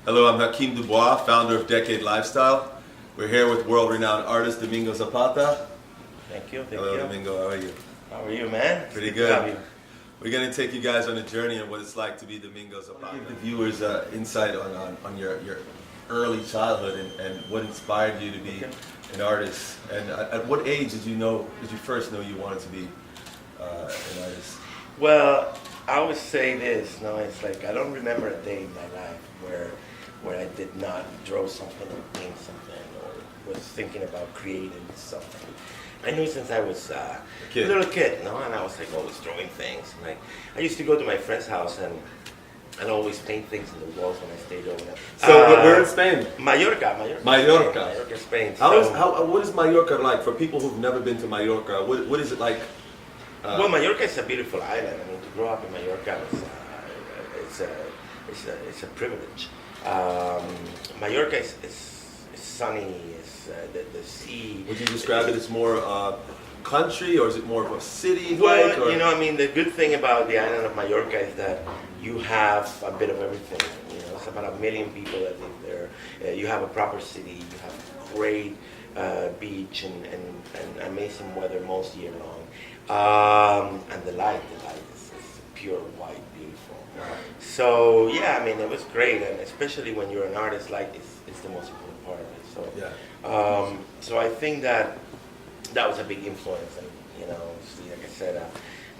Hello, I'm Hakeem Dubois, founder of Decade Lifestyle. We're here with world-renowned artist Domingo Zapata. Thank you. Hello, Domingo. How are you? How are you, man? Pretty Good to have good. you. We're going to take you guys on a journey on what it's like to be Domingo Zapata. Give the viewers insight on your early childhood and what inspired you to be an artist. And at what age did you first know you wanted to be an artist? Well, I always say this. No, it's like I don't remember a day in my life where I did not draw something or paint something or was thinking about creating something. I knew since I was a little kid, no, and I was like always drawing things. And like I used to go to my friend's house and I'd always paint things in the walls when I stayed over there. So where in Spain? Mallorca, Spain. What is Mallorca like for people who've never been to Mallorca? What is it like? Well, Mallorca is a beautiful island. I mean, to grow up in Mallorca it's a privilege. Mallorca is sunny. The sea. Would you describe it as more country, or is it more of a city? Well, I mean, the good thing about the island of Mallorca is that you have a bit of everything. It's about 1 million people that live there. You have a proper city. You have great beach and amazing weather most year long. And the light is pure white, beautiful. So yeah, I mean, it was great, and especially when you're an artist, like it's the most important part of it. So yeah. So I think that was a big influence, and see, like I said,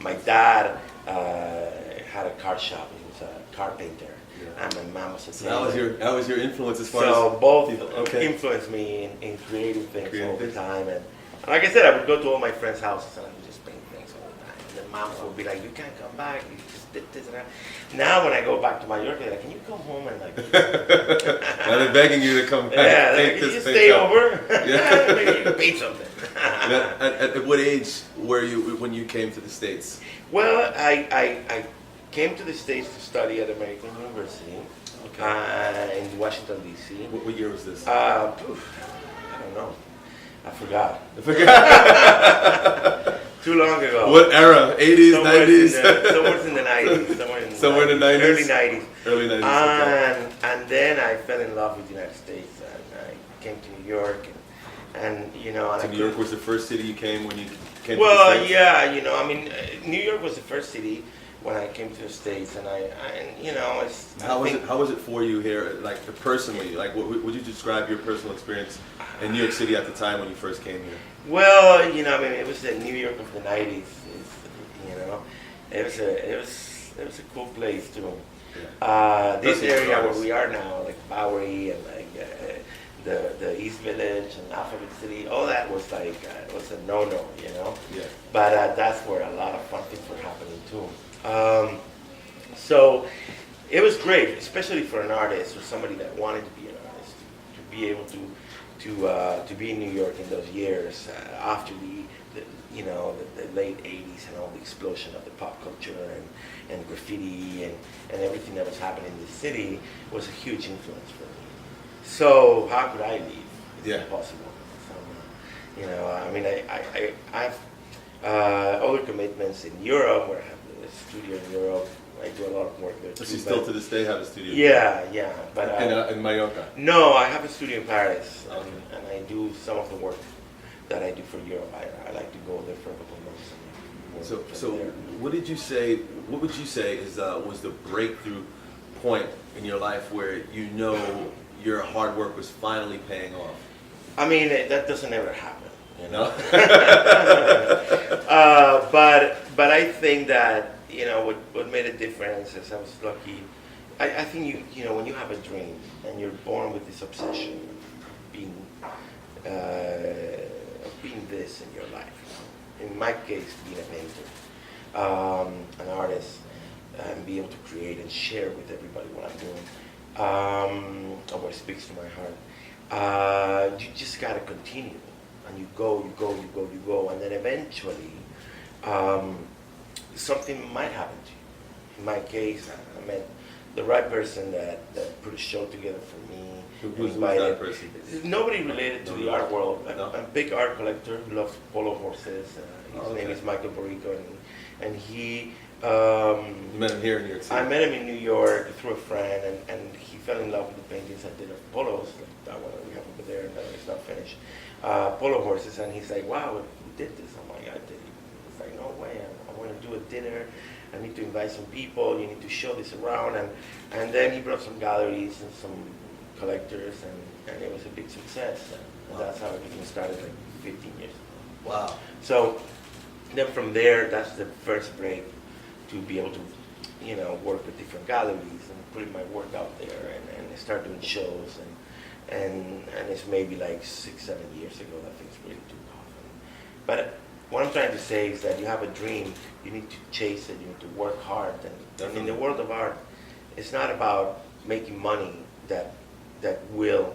my dad had a car shop. He was a car painter, and my mom was a painter. That was your influence as far as both people. Influenced me in creating things all the time, and like I said, I would go to all my friends' houses and I would just paint things all the time. And then mom would be like, "You can't come back. You just did this and that." Now when I go back to Mallorca, they're like, "Can you come home and like?" Now they're begging you to come back. Yeah, like, can you stay over? Yeah. Maybe you can paint something. At what age were you when you came to the States? Well, I came to the States to study at American University in Washington, D.C. What year was this? I don't know. I forgot. Too long ago. What era? 80s, 90s? Somewhere in the 90s. Somewhere in the 90s? Early 90s. Early 90s, and then I fell in love with the United States, and I came to New York, and So New York was the first city you came when you came to the States? Well, yeah, I mean, New York was the first city when I came to the States, and it's... How was it for you here, like personally? Like, would you describe your personal experience in New York City at the time when you first came here? Well, I mean, it was the New York of the '90s. It was a cool place too. Yeah. This area where we are now, like Bowery and like the East Village and Alphabet City, all that was like was a no-no, Yeah. But that's where a lot of fun things were happening too. So it was great, especially for an artist or somebody that wanted to be an artist, to be able to be in New York in those years after the late 80s and all the explosion of the pop culture and graffiti and everything that was happening in the city was a huge influence for me. So how could I leave? It's impossible. So, I mean, I have other commitments in Europe where I have a studio in Europe. I do a lot of work there too. So you still to this day have a studio? Yeah. But in Mallorca? No, I have a studio in Paris, and I do some of the work that I do for Europe. I like to go there for a couple of months. So what would you say is was the breakthrough point in your life where your hard work was finally paying off? I mean, that doesn't ever happen, No? But I think that what made a difference is I was lucky. I think when you have a dream and you're born with this obsession of being this in your life. In my case, being a painter, an artist, and be able to create and share with everybody what I'm doing, or what speaks to my heart. You just gotta continue, and you go, and then eventually something might happen to you. In my case, I met the right person that put a show together for me. Who's that person? Nobody related to the art world. I'm a big art collector who loves polo horses. His name is Michael Borico, and he. You met him here in New York City? I met him in New York through a friend, and he fell in love with the paintings I did of polos, like that one that we have over there, and it's not finished. Polo horses, and he's like, wow, you did this? I'm like, I did it. He's like, no way, I want to do a dinner. I need to invite some people, you need to show this around, and then he brought some galleries and some collectors, and it was a big success. And that's how everything started like 15 years ago. Wow. So then from there, that's the first break to be able to, work with different galleries and putting my work out there and start doing shows, and it's maybe like 6-7 years ago that things really took off. But what I'm trying to say is that you have a dream, you need to chase it, you need to work hard, and in the world of art, it's not about making money that will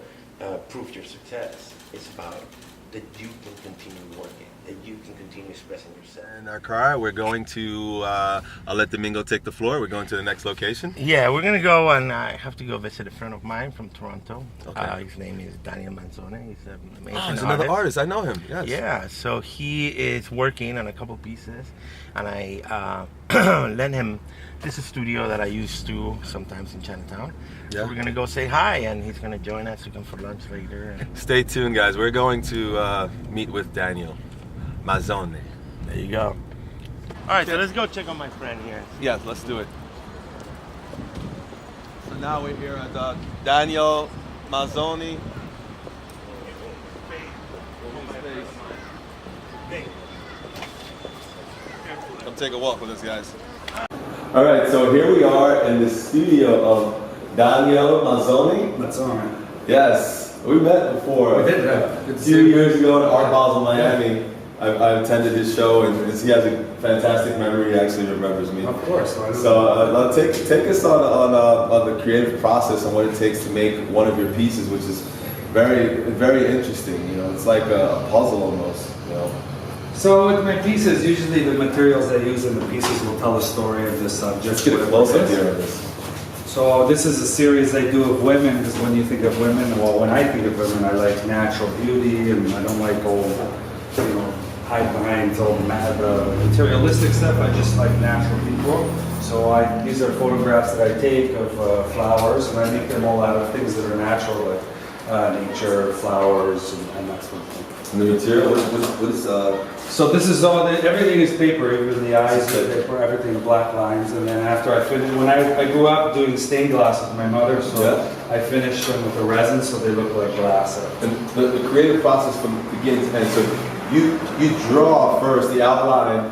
prove your success. It's about that you can continue working, that you can continue expressing yourself. In our car, we're going to, I'll let Domingo take the floor. We're going to the next location. Yeah, we're gonna go, and I have to go visit a friend of mine from Toronto. Okay. His name is Daniel Manzone. He's an amazing Oh, he's artist. another artist. I know him. Yes. Yeah, so he is working on a couple pieces, and I lent him. This is a studio that I used to sometimes in Chinatown. Yeah. So we're gonna go say hi, and he's gonna join us. We come for lunch later. Stay tuned, guys. We're going to meet with Daniel Mazzone. There you go. All right, so let's go check on my friend here. Yes, let's do it. So now we're here at Daniel Mazzone. Come take a walk with us, guys. All right, so here we are in the studio of Daniel Mazzone. Mazzone. Yes, we met before. We did, yeah. A few years ago at Art Basel, Miami. I attended his show, and he has a fantastic memory. He actually remembers me. Of course. So take us on the creative process and what it takes to make one of your pieces, which is very, very interesting. It's like a puzzle almost. So with my pieces, usually the materials I use in the pieces will tell the story of the subject. Let's get a close up here of this. So this is a series I do of women, because when you think of women, well, when I think of women, I like natural beauty, and I don't like old, hide behind all the materialistic stuff. I just like natural people. So these are photographs that I take of flowers, and I make them all out of things that are natural, like nature, flowers, and that sort of thing. And the material, what is So this is everything is paper, even the eyes are paper, everything black lines. And then after I finished, when I grew up doing stained glass with my mother, so Yeah. I finished them with the resin so they look like glass. And the creative process from beginning to end. So you draw first the outline,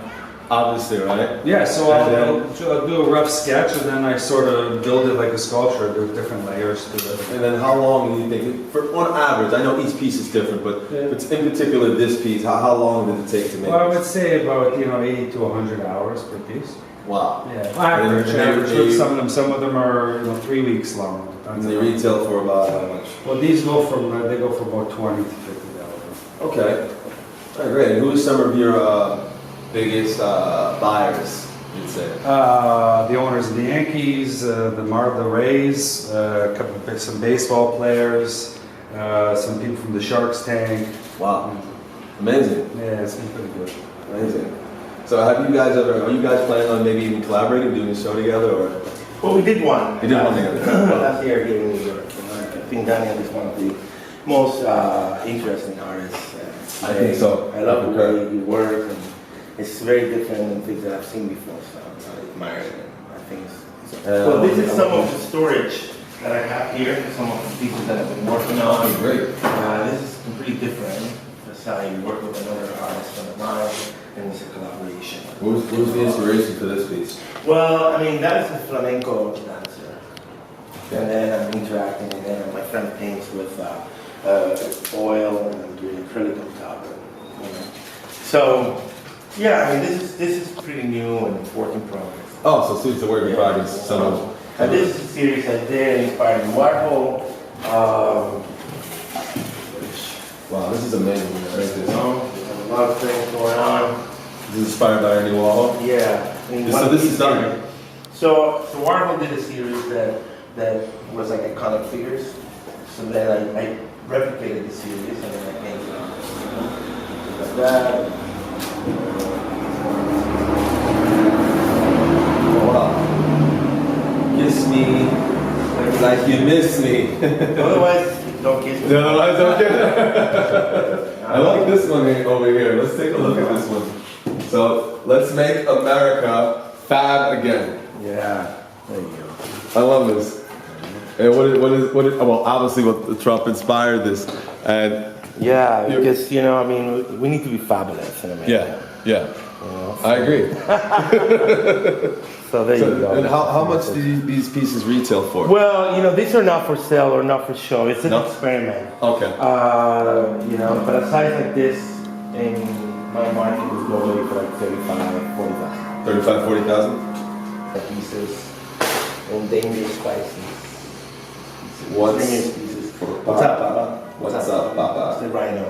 obviously, right? Yeah, so I'll do a rough sketch, and then I sort of build it like a sculpture. There's different layers to it. And then how long do you think, on average, I know each piece is different, but in particular this piece, how long did it take to make Well, I it? would say about 80 to 100 hours per piece. Wow. Yeah, average with some of them. Some of them are 3 weeks long. And they retail for about how much? Well, these go for about $20 to $50. Okay. All right, great. And who are some of your biggest buyers, you'd say? The owners of the Yankees, the Rays, some baseball players, some people from the Sharks tank. Wow. Amazing. Yeah, it's been pretty good. Amazing. So are you guys planning on maybe even collaborating, doing a show together, or? Well, we did one. We did one together. Last year here in New York. I think Daniel is one of the most interesting artists. I think so. I love the way you work, and it's very different than things that I've seen before, so I admire it. And I think well, this is some of the storage that I have here, some of the pieces that I've been working on. Great. This is completely different. That's how you work with another artist friend of mine, and it's a collaboration. What was the inspiration for this piece? Well, I mean, that is a flamenco dancer. And then I'm interacting, and then my friend paints with oil, and I'm doing acrylic on top. So, yeah, I mean, this is pretty new and work in progress. Oh, so it's a work in progress. So, this is a series I did inspired in Warhol. Wow, this is amazing. There's a lot of things going on. This is inspired by Andy Warhol? Yeah. So this is done. So Warhol did a series that was like iconic figures. So then I replicated the series and then I painted on it. Like that. if you miss me. Otherwise, don't kiss me. No, I don't get it. I like this one over here. Let's take a look at this one. So let's make America fab again. Yeah, there you go. I love this. And well, obviously what Trump inspired this. And Yeah, because, you know, I mean, we need to be fabulous in America. yeah. You know, I agree. so there you go. And how much do these pieces retail for? Well, you know, these are not for sale or not for show. It's an No? experiment. Okay. You know, but a size like this in my market was normally for like 35, 40,000. 35, 40,000? Pieces and dangerous spices. Dangerous pieces. What's up, Papa? What's up, It's Papa? the rhino.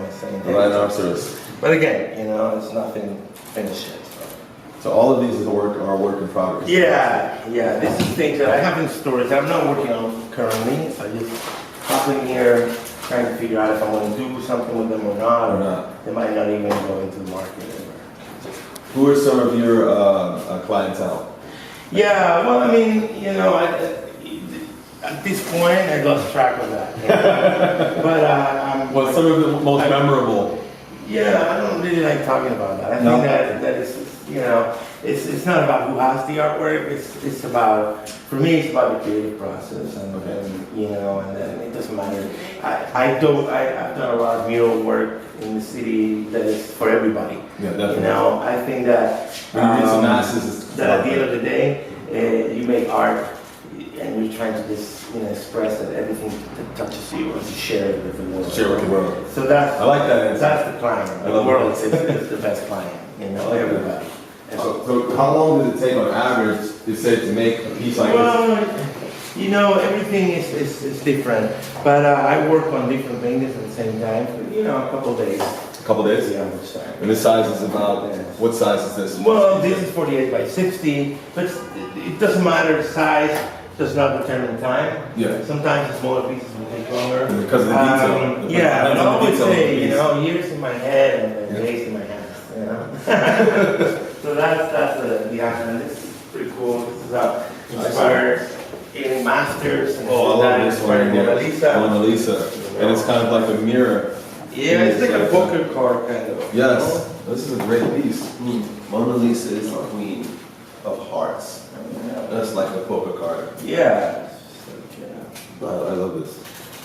The rhinoceros. But again, you know, it's nothing finished yet. So all of these are work in progress. Yeah. This is things that I have in storage. I'm not working on currently. I just hop in here trying to figure out if I want to do something with them or not. Or not. They might not even go into the market ever. Who are some of your clientele? Yeah, well, I mean, you know, at this point, I lost track of that. You know? But Well, some of the most memorable. yeah, I don't really like talking about that. I No? think that is, you know, it's not about who has the artwork. It's about, for me, it's about the creative process, and you know, and then it doesn't matter. I've done a lot of mural work in the city that is for everybody. Yeah, definitely. You know, I think that When you reach the masses, that at the end of the day, you make art, and you're trying to just, you know, express that everything that touches you, and to share it with the world. Share with the world. So that's I like that answer. That's the client. I The love world that. is the best client. You know, I like that. everybody. And So how long does it take on average, you say, to make a piece like this? well, you know, everything is different, but I work on different things at the same time. For, you know, a couple of days. A couple days? Yeah, which time. And this size is about, what size is this? Well, this is 48 by 60, but it doesn't matter the size. Does not determine time. Yeah. Sometimes the smaller pieces will take longer. Because of the detail. Yeah, but I always Depends on the say, you detail of know, years in my head and then days in my hands. You know. So that's the answer. And this is pretty cool. This is inspired in masters. And Oh, I love this one inspired here. Mona Lisa. Mona Lisa. And it's kind of like a mirror. Yeah, it's like a poker card kind of. Yes. This is a great piece. Mona Lisa is the queen of hearts. That's like a poker card. Yeah. I love this.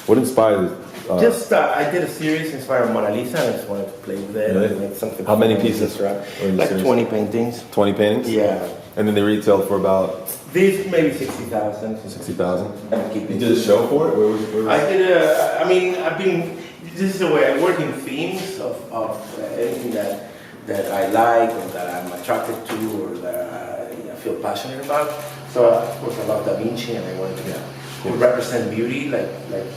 What inspired this? I did a series inspired Mona Lisa. I just wanted to play with it. Really? And make something. How many fun. pieces Right? were in the Like series? 20 paintings. 20 paintings? Yeah. And then they retail for about These maybe 60,000. 60,000. I'm keeping. You did a show for it? Where was I did a. I mean, I've been. This is the way I work in themes of anything that I like or that I'm attracted to or that I feel passionate about. So of course I love Da Vinci and I wanted to represent beauty like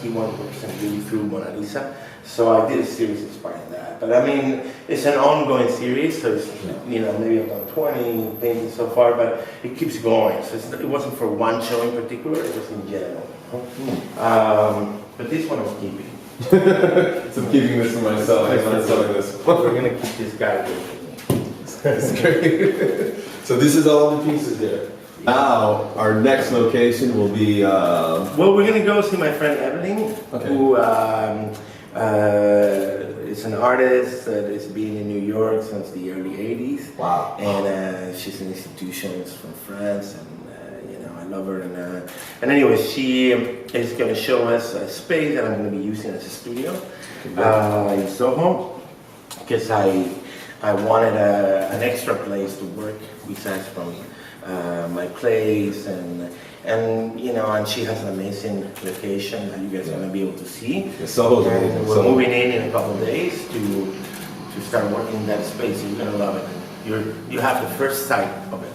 he wanted to represent beauty through Mona Lisa. So I did a series inspiring that. But I mean, it's an ongoing series, so it's, you know, maybe I've done 20 paintings so far, but it keeps going. So it wasn't for one show in particular, it was in general. But this one I'm keeping. So I'm keeping this for myself. I'm not selling this. We're gonna keep this guy with That's great. So this is all the pieces here. Now, our next location will be, Well, we're gonna go see my friend Evelyn, Okay. who is an artist that has been in New York since the early 80s. Wow. And she's an institution from France, and you know, I love her. And anyway, she is gonna show us a space that I'm gonna be using as a studio in Soho, because I wanted an extra place to work besides from my place, and you know, and she has an amazing location that you guys are gonna be able to see. the Soho's And amazing. we're Soho. moving in a couple of days to start working in that space. You're gonna love it. You have the first sight of it.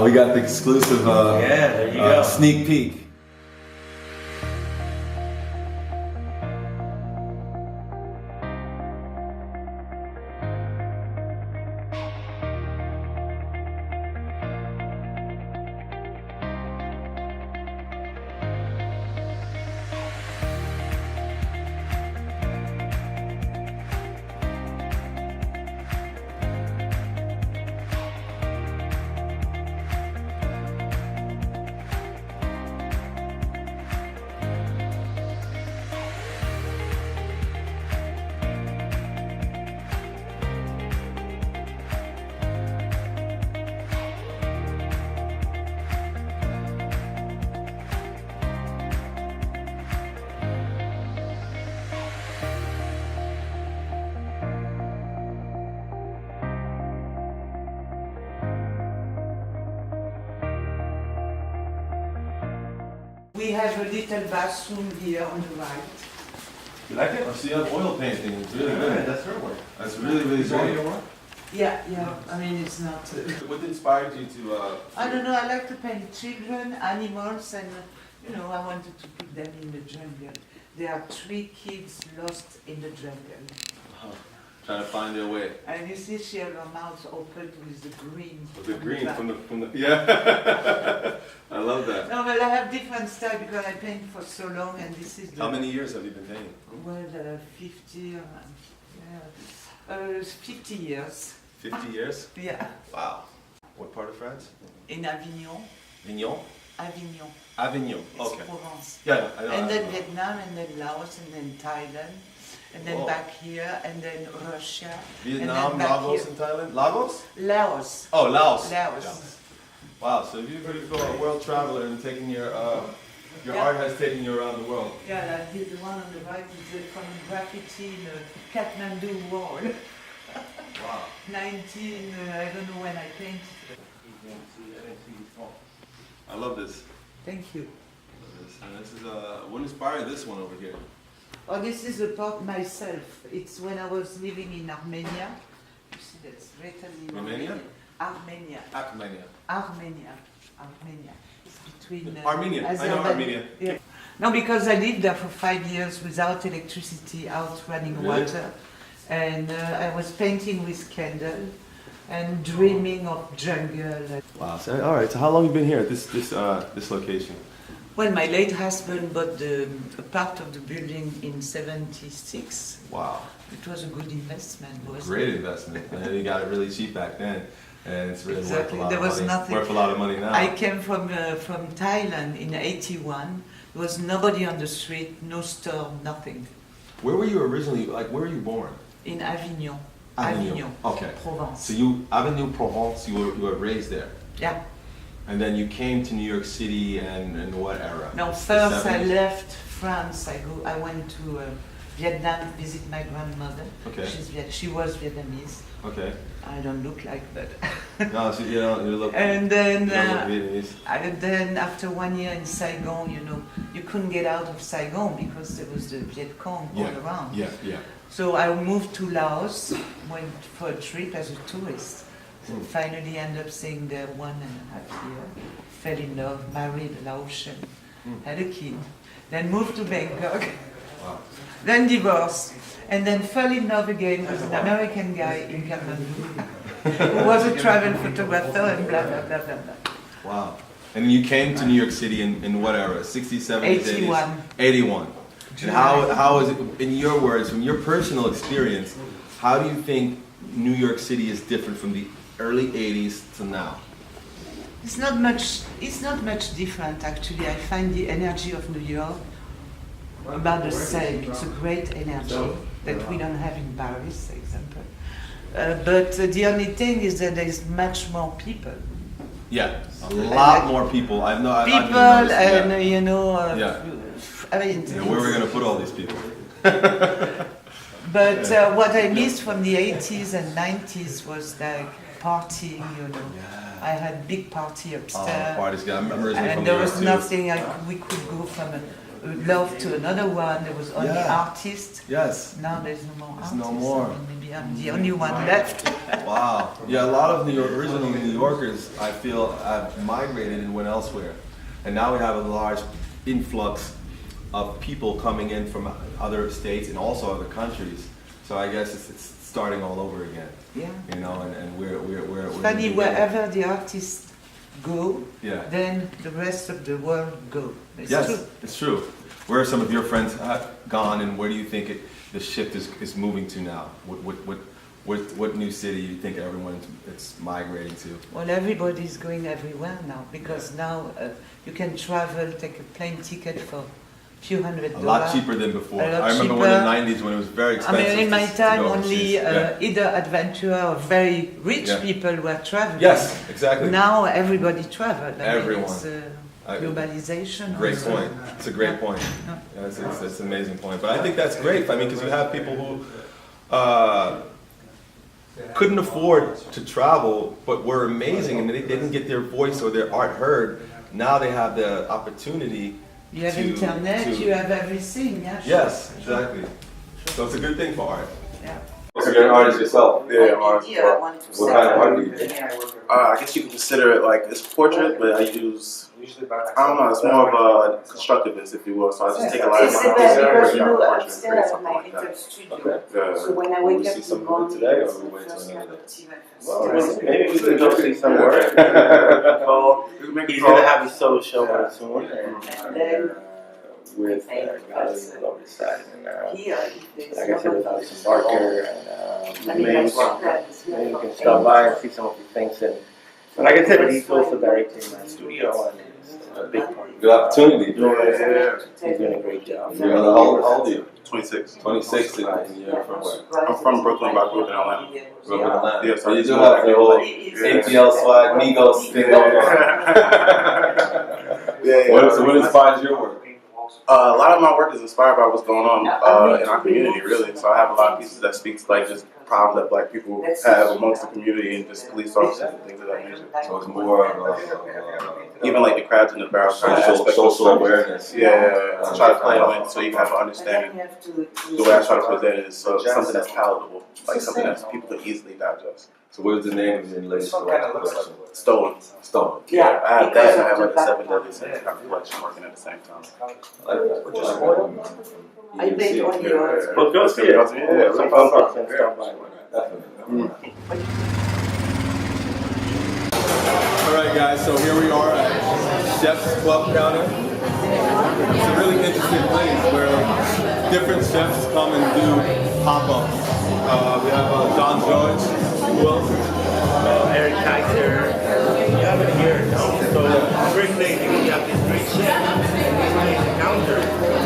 We got the exclusive Yeah, there you go. sneak peek. We have a little bathroom here on the right. You like it? I see you have oil painting. It's really good. That's her work. That's really great. Yeah, yeah. I mean, it's not. What inspired you to? I don't know. I like to paint children, animals, and I wanted to put them in the jungle. There are 3 kids lost in the jungle. Trying to find their way. And you see, she has her mouth open with the green. With the green from the yeah. I love that. No, but I have different style because I paint for so long, and this is. How many years have you been painting? Well, 50. 50 years. 50 years? Yeah. Wow. What part of France? In Avignon. Avignon? Avignon. Avignon. It's Okay. Provence. Yeah, I know. And then Vietnam, and then Laos, and then Thailand, and then Whoa. back here, and then Russia. Vietnam, and then back Lagos, here. and Thailand. Lagos? Laos. Oh, Laos. Laos. Yeah. Wow. So you've become a world traveler and taking your Yeah. art has taken you around the world. Yeah, like the one on the right is from graffiti in Kathmandu wall. Wow. 19, I don't know when I painted. I love this. Thank you. And this is what inspired this one over here? Oh, this is about myself. It's when I was living in Armenia. You see, that's written in Romania? Armenia. Armenia. Armenia. Armenia. It's between. Armenia. I know Azerbaijan- Armenia. Yeah. No, because I lived there for 5 years without electricity, out running Really? water, and I was painting with candle and dreaming of jungle. Wow. So, all right. So how long have you been here at this location? Well, my late husband bought a part of the building in '76. Wow. It was a good investment, wasn't Great it? investment. And you got it really cheap back then, and it's really Exactly. worth a lot There of was money. nothing. Worth a lot of money now. I came from Thailand in '81. There was nobody on the street, no store, nothing. Where were you originally? Like, where were you born? In Avignon. Okay. Provence. So you, Avenue Provence, you were raised there, Yeah. and then you came to New York City, and in what era? No, The first I 70s? left France. I went to Vietnam to visit my grandmother. Okay. She was Vietnamese. Okay. I don't look like that. No, so you look. And then, you don't look Vietnamese. And then after 1 year in Saigon, you couldn't get out of Saigon because there was the Viet Cong all around. Yeah, yeah. So I moved to Laos, went for a trip as a tourist. So finally ended up staying there 1.5 years. Fell in love, married a Laotian, had a kid. Then moved to Bangkok, Wow. then divorced, and then fell in love again with an American guy in Kathmandu who was a travel photographer and blah, blah, blah, blah, blah. Wow. And you came to New York City in what era? 60s, 70s, 80s? 81. 81. And how is it, in your words, from your personal experience, how do you think New York City is different from the early 80s to now? It's not much different actually. I find the energy of New York about the same. It's a great energy that we don't have in Paris, for example. But the only thing is that there's much more people. Yeah, a lot more people. I've People noticed, and Yeah. I mean, Where are we going to put all these people? But what I missed from the 80s and 90s was like partying, I had big party upstairs. Parties. I remember originally from And New there York was too. nothing, we could go from a love to another one. There was only artists. Yes. Now there's no more artists. no more. I mean, maybe I'm the only one left. Wow. Yeah, a lot of original New Yorkers, I feel, have migrated and went elsewhere. And now we have a large influx of people coming in from other states and also other countries. So I guess it's starting all over again. Yeah. And we're Funny, wherever the artists go, Yeah. then the rest of the world go. It's Yes, true. it's true. Where are some of your friends gone, and where do you think the shift is moving to now? What new city do you think everyone is migrating to? Well, everybody's going everywhere now because now you can travel, take a plane ticket for a few $100. A lot cheaper than before. A lot I remember when in the cheaper. 90s when it was very I expensive. mean, in my to time, go only overseas. either adventurer or very rich Yeah. people were traveling. Yes, exactly. Now everybody travels. Everyone. It's I- globalization. Great also. point. It's a great point. Yeah. Yeah, it's an amazing point. But I think that's great. I mean, because you have people who couldn't afford to travel, but were amazing, and they didn't get their voice or their art heard. Now they have the opportunity You have to- internet, to- you have everything, yeah. Sure. Yes, exactly. So it's a good thing for art. Yeah. So you're an artist yourself. Yeah, I'm artist as well. What kind of art do you do? I guess you can consider it like it's portrait, but I use, I don't know, it's more of a constructivist, if you will. So I just take a lot of my Because pieces and you break down know, the portrait and upstairs I create have something my like little that. studio. Okay. Yeah. So when I Will we wake up see in the something morning, today, or it's we the wait first till cup another of tea and Well, maybe we can go see some work. Cole, he's gonna have his solo show very soon, and with guys all over the side, and here, like I said, with Alison Barker, and I mean, maybe we can stop by and see some of the things, and like I said, he's also directing my studio, and it's a big part. Good opportunity. Yeah. He's doing a great job. You're how old are you? 26. 26, and you're from where? I'm from Brooklyn, but I grew up in Atlanta. From Atlanta. Yeah, so you I do just have the whole Yeah. ATL swag, Migos thing going on. So what inspires your work? A lot of my work is inspired by what's going on in our community, really. So I have a lot of pieces that speak to like just problems that Black people have amongst the community and just police officers and things of that nature. So it's more of Even like the crabs in the barrel kind of aspect of social stuff. awareness. Yeah, to try to play on it so you can have an understanding. The way I try to present it is something that's palatable, like something that people can easily digest. So what is the name of your latest collection? Stolen. Stone. Yeah, I have because that and I have of like the a 7 deadly sins kind of collection working at the same time. I like that. I bet on yours. Well, go see it. Yeah, Some fun parts and stop by. Definitely. Alright guys, so here we are at Chef's Club Counter. It's a really interesting place where different chefs come and do pop-ups. We have Don George, who else? Eric Kaiser, you have it here, no? So, very place, you have this great chef, and he's behind the counter,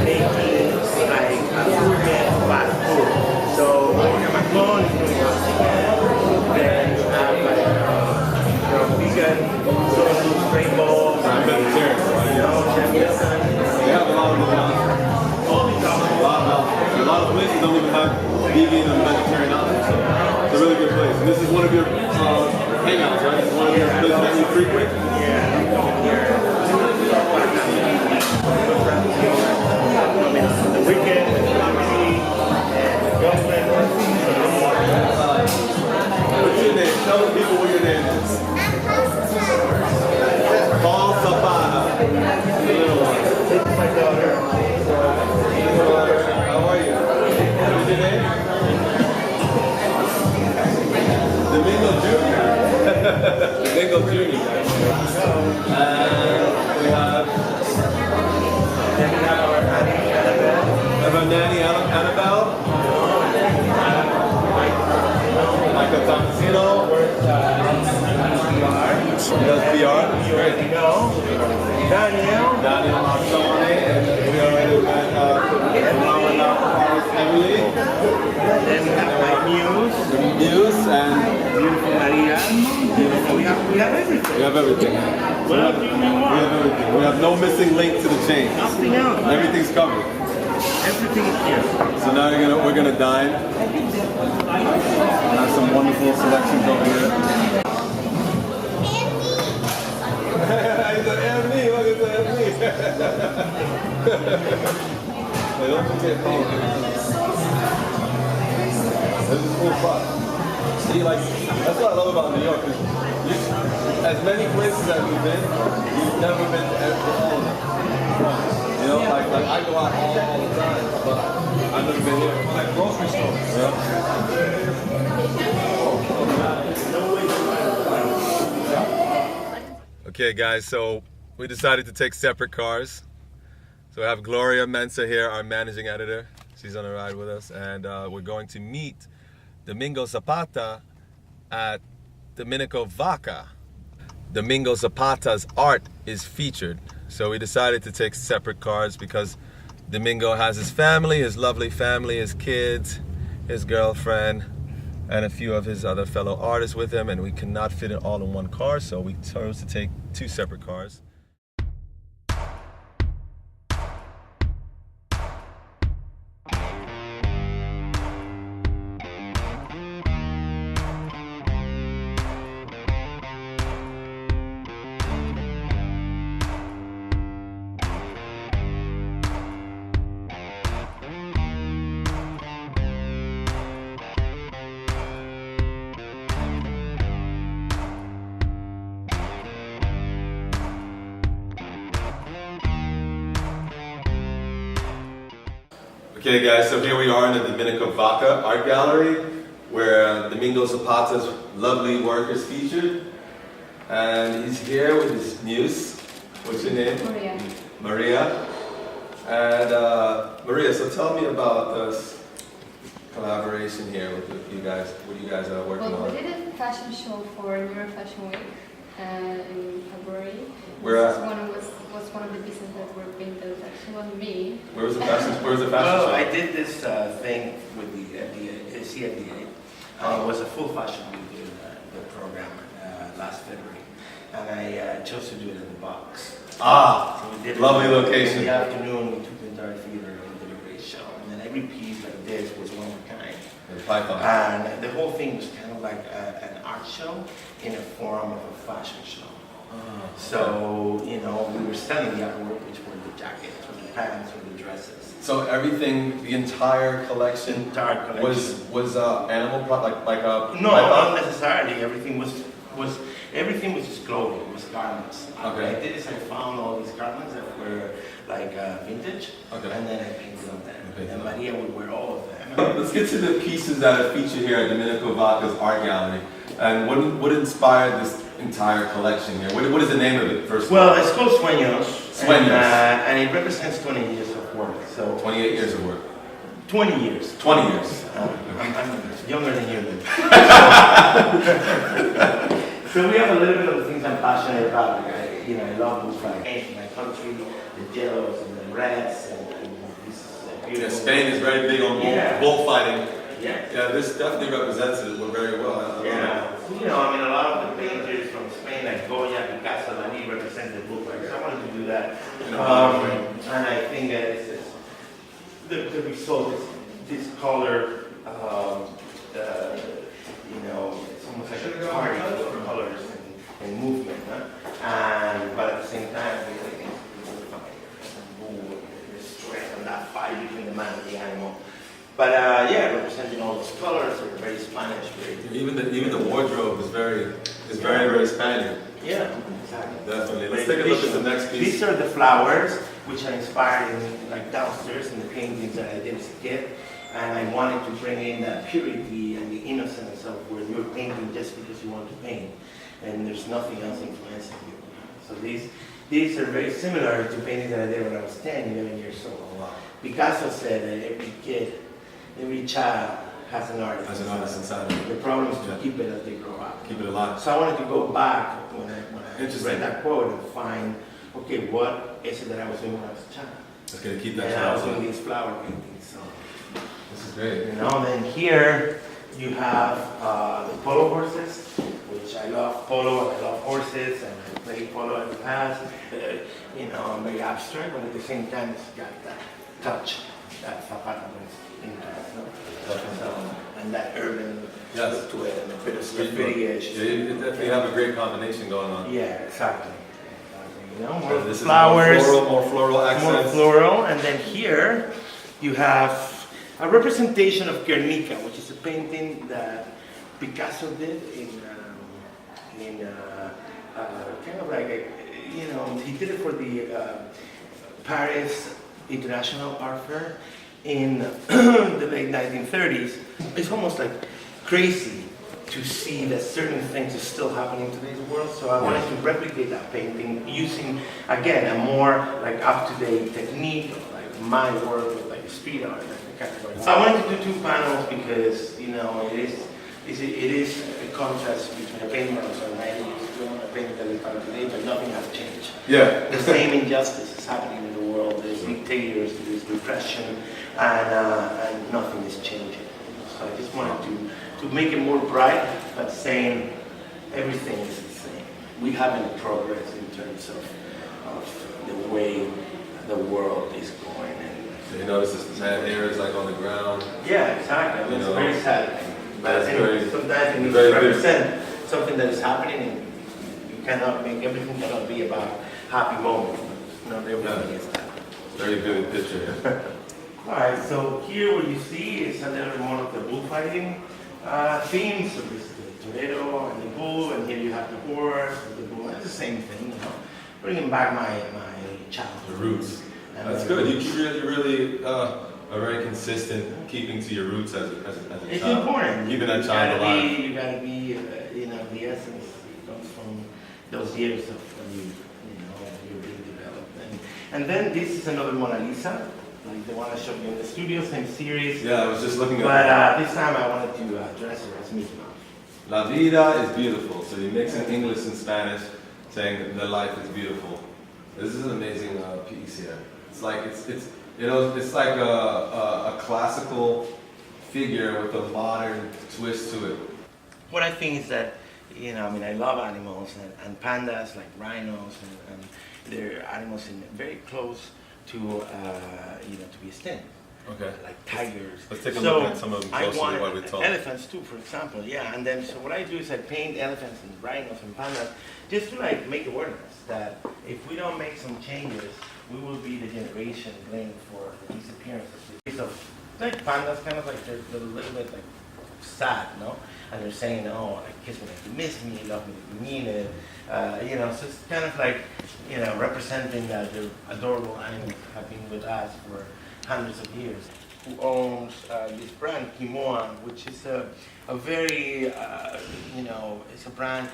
making like gourmet fast food. So, Macron is doing chicken, then you have like, vegan, so rainbow, Vegetarian, right? you know, Chef Wilson. They have a lot of them. A lot of places don't even have vegan and vegetarian options. So it's a really good place. And this is one of your hangouts, right? It's one of your places that you frequent. The weekend, family, and girlfriend. What's your name? Tell the people what your name is. Paul Zapata. The little one. This is my daughter. How are you? What's your name? Domingo Jr. Domingo Jr. And we have our nanny Annabelle. Michael Tomasino. He does PR. Great. Daniel. Daniel Martone, and we already met Mama Emily. Then we have my Muse and beautiful Maria. We have everything. we have everything. What do you We have everything. We have no missing link to the chain. Nothing else. Everything's covered. Everything is here. So now we're gonna dine. And have some wonderful selections over here. He's an Anthony, look at the Anthony. Hey, don't forget me. This is a cool spot. See, like, that's what I love about New York. As many places as we've been, you've never been to all of them. You know, like I go out all the time, but I've never been here. Like grocery stores. Okay, guys, so we decided to take separate cars. So we have Gloria Mensa here, our managing editor. She's on a ride with us, and we're going to meet Domingo Zapata at Domenico Vaca. Domingo Zapata's art is featured. So we decided to take separate cars because Domingo has his family, his lovely family, his kids, his girlfriend, and a few of his other fellow artists with him, and we cannot fit it all in one car, so we chose to take two separate cars. Okay, guys, so here we are in the Domingo Art Gallery, where Domingo Zapata's lovely work is featured. And he's here with his muse. What's your name? Maria. Maria. And Maria, so tell me about this collaboration here with you guys. What you guys are working Well, on? we did a fashion show for New York Fashion Week in February. Where This at? was one of the pieces that were painted actually on me. Where was the fashion Well, show? I did this thing with the CFDA. It was a full fashion week the program last February, and I chose to do it in the box. Ah, So we did lovely it location. In the afternoon, we took the entire theater and did a great show, and then every piece like this was one of a kind. The Python. And the whole thing was kind of like an art show in a form of a fashion show. So, you know, we were selling the artwork, which were the jackets, or the pants, or the dresses. So everything, the entire collection, Entire collection. was animal like a No, python? not necessarily. Everything was just clothing. It was garments. Okay. What I did is I found all these garments that were like vintage, Okay. and then I painted on them. Okay. And Maria would wear all of them. Let's get to the pieces that are featured here at Domenico Vaca's art gallery. And what inspired this entire collection here? What is the name of it first? Well, it's called Sueños. Sueños. And it represents 20 years of work. So 28 years of work. 20 years. 20 years. I'm younger than you. Then. So we have a little bit of the things I'm passionate about. Like I love bullfighting, my country, the yellows and the reds, and this Yeah, beautiful. Spain is very big on Yeah. bullfighting. Yeah. Yeah, this definitely represents it very well. I love it. Yeah. I mean, a lot of the painters from Spain, like Goya, Picasso, Dali, represented bullfighters. I wanted to do that. In a modern way. And I think that the result is this color, it's almost like a party of colors and movement, but at the same time, the strength and that fight between the man and the animal. But representing all those colors, are very Spanish, Even the wardrobe is very Spaniard. yeah, exactly. Definitely. Let's take a look at the next piece. These are the flowers, which are inspired in, like downstairs in the paintings that I did as a kid. And I wanted to bring in that purity and the innocence of where you're painting just because you want to paint. And there's nothing else influencing you. So these are very similar to paintings that I did when I was 10, 11 years old. Wow. Picasso said that every kid, every child has an artist. As an artist inside of The it. problem is to Yeah. keep it as they grow up. Keep it alive. So I wanted to go back when I Interesting. read that quote and find, okay, what is it that I was doing when I was a child? Let's get to keep that And I was child. doing these flower paintings. So, This is great. then here you have the polo horses, which I love polo and I love horses and I played polo in the past. I'm very abstract, but at the same time it's got that touch that Zapata brings into it. So, and that urban Yes. look to it and a bit of Street graffiti look. edge. Yeah, you definitely have a great combination going on. Yeah, exactly. More This is flowers, more floral more accents. floral, and then here you have a representation of Guernica, which is a painting that Picasso did in kind of like he did it for the Paris International Art Fair in the late 1930s. It's almost like crazy to see that certain things are still happening in today's world. So I wanted to replicate that painting using, again, a more like up-to-date technique, like my work with like street art, like the category. So I wanted to do 2 panels because it is a contrast between a painting that was on 90s and a painting that is on today, but nothing has changed. Yeah. The same injustice is happening in the world. There's dictators, there's repression, and nothing is changing. So I just wanted to make it more bright, but saying everything is the same. We haven't progressed in terms of the way the world is going. So you notice this man here is like on the ground. Yeah, exactly. It's very sad. But That's very- sometimes it needs very to good. represent something that is happening, and you cannot make everything cannot be about happy moments. Not everything is that. Very vivid picture. All right, so here what you see is a little more of the bullfighting theme. So this is the torero and the bull, and here you have the horse and the bull. It's the same thing, bringing back my childhood The roots. And That's my good. roots. You really are very consistent, keeping to your roots as a It's child. important. Keeping that child alive. You gotta be, the essence comes from those years of when you're being developed. And then this is another Mona Lisa, like the one I showed you in the studio, same series. Yeah, I was just looking at But this time I wanted to dress her as Mickey Mouse. La vida is beautiful. So you mix in English and Spanish, saying that life is beautiful. This is an amazing piece here. It's like it's like a classical figure with a modern twist to it. What I think is that, I love animals and pandas like rhinos and they're animals very close to, to be extinct. Okay. Like tigers. Let's take a look at some of them closely I while we want talk. elephants too, for example. Yeah, and then so what I do is I paint elephants and rhinos and pandas just to make awareness that if we don't make some changes, we will be the generation blamed for the disappearance of like pandas, kind of like they're a little bit like sad, no? And they're saying, oh, I kiss me like you miss me, love me like you mean it. So it's kind of like, representing that the adorable animals have been with us for hundreds of years. Who owns this brand, Quinoa, which is a very, it's a brand.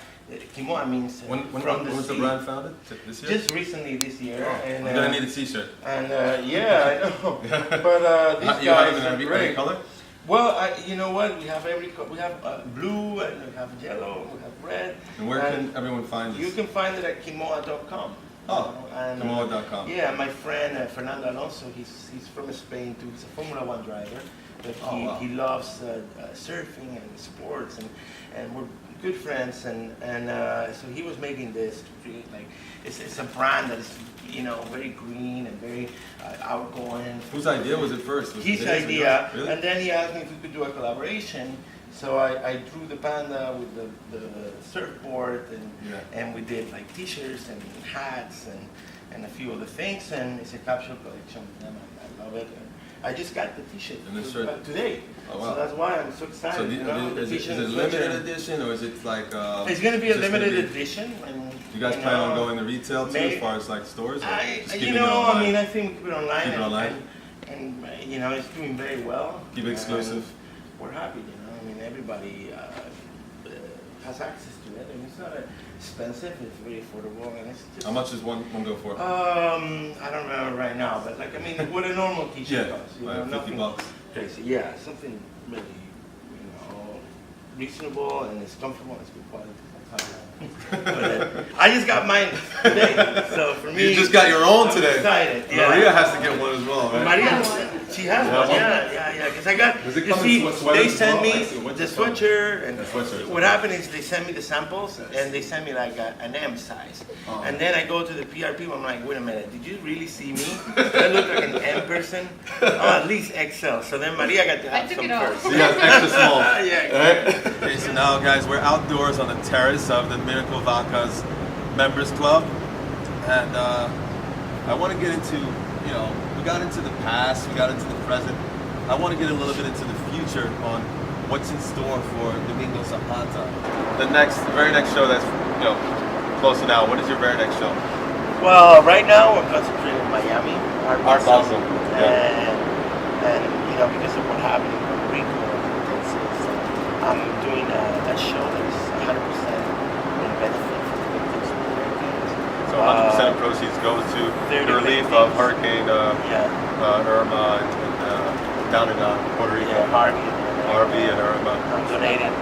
Quinoa means When was the brand founded? This year? Just recently this year. Oh, and, I'm gonna need a T-shirt. And yeah, I know. But these You have guys it in are every great. color? Well, you know what? We have we have blue, and we have yellow, we have red. And where can everyone find You this? can find it at Quinoa.com. Oh, and, Quinoa.com. Yeah, my friend Fernando Alonso, he's from Spain too. He's a Formula One driver, but he loves surfing and sports, and we're good friends. And so he was making this to create it's a brand that is very green and very outgoing. Whose idea was it first? Was His it idea, Really? and then he asked me if we could do a collaboration. So I drew the panda with the surfboard, and we did like T-shirts and hats and a few other things, and it's a capsule collection with them. I love it. And I just got the T-shirt today, Oh, wow. so that's why I'm so excited. So is it limited edition or is it like? It's going to be a just limited gonna be- edition. And, You guys plan on going to retail too, maybe- as far as like stores? Or just I keeping it online? I think we keep it online. Keep it online? And it's doing very well. Keep it exclusive. And we're happy, everybody has access to it, and it's not expensive. It's very affordable, and it's just. How much does one go for? I don't remember right now, but what a normal T-shirt Yeah, costs. like nothing $50. crazy. Yeah, something really, reasonable, and it's comfortable. It's good quality. But, I just got mine today, so for me. You just got your own I'm today. excited. Yeah. Maria has to get one as well, right? Maria, she has one. Yeah. Because I got. Does it You come in see, sweaters they as send well? me I see. What's the it called? sweatshirt, and The sweatshirt. what happened is they send me the samples, and they send me like an M size, and then I go to the PR people. I'm like, wait a minute, did you really see me? Do I look like an M person? Oh, at least XL. So then Maria got to have took some it off. first. So you guys extra small. Yeah. Right? Okay, so now guys, we're outdoors on the terrace of the Miracle Vacas Members Club, and I want to get into, we got into the past, we got into the present. I want to get a little bit into the future on what's in store for Domingo Zapata. The very next show that's, close to now. What is your very next show? Well, right now we're concentrating in Miami, Art Basel. and because of what happened in Puerto Rico, I'm doing a show that's 100% in benefit for the victims of hurricanes. So 100% of proceeds goes to the relief of Hurricane Irma and down in Puerto Rico. Harvey and Irma. I'm donating.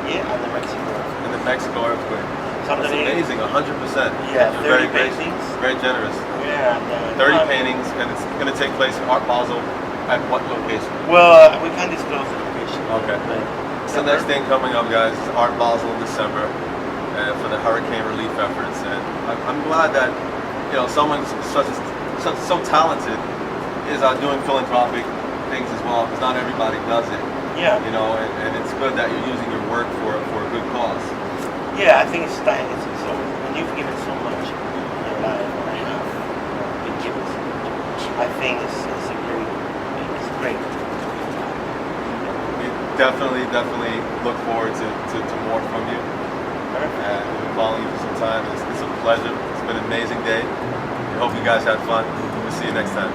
Yeah, and the Mexico. And the Mexico earthquake. So I'm That's donating. amazing, 100%. Yeah, You're 30 very gracious, paintings. very generous. Yeah. 30 paintings, and it's going to take place in Art Basel at what location? Well, we can't disclose the location. Okay. But It's the next thing coming up, guys. It's Art Basel in December for the hurricane relief efforts, and I'm glad that someone so talented is doing philanthropic things as well, because not everybody does it. Yeah. And it's good that you're using your work for a good cause. Yeah, I think it's time. It's so when you've given so much in your life, and I have been given so much, I think it's great. We definitely look forward to more from you. And we've been following you for some time. It's a pleasure. It's been an amazing day. We hope you guys had fun. We'll see you next time.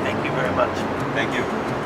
Thank you very much. very much. Thank you.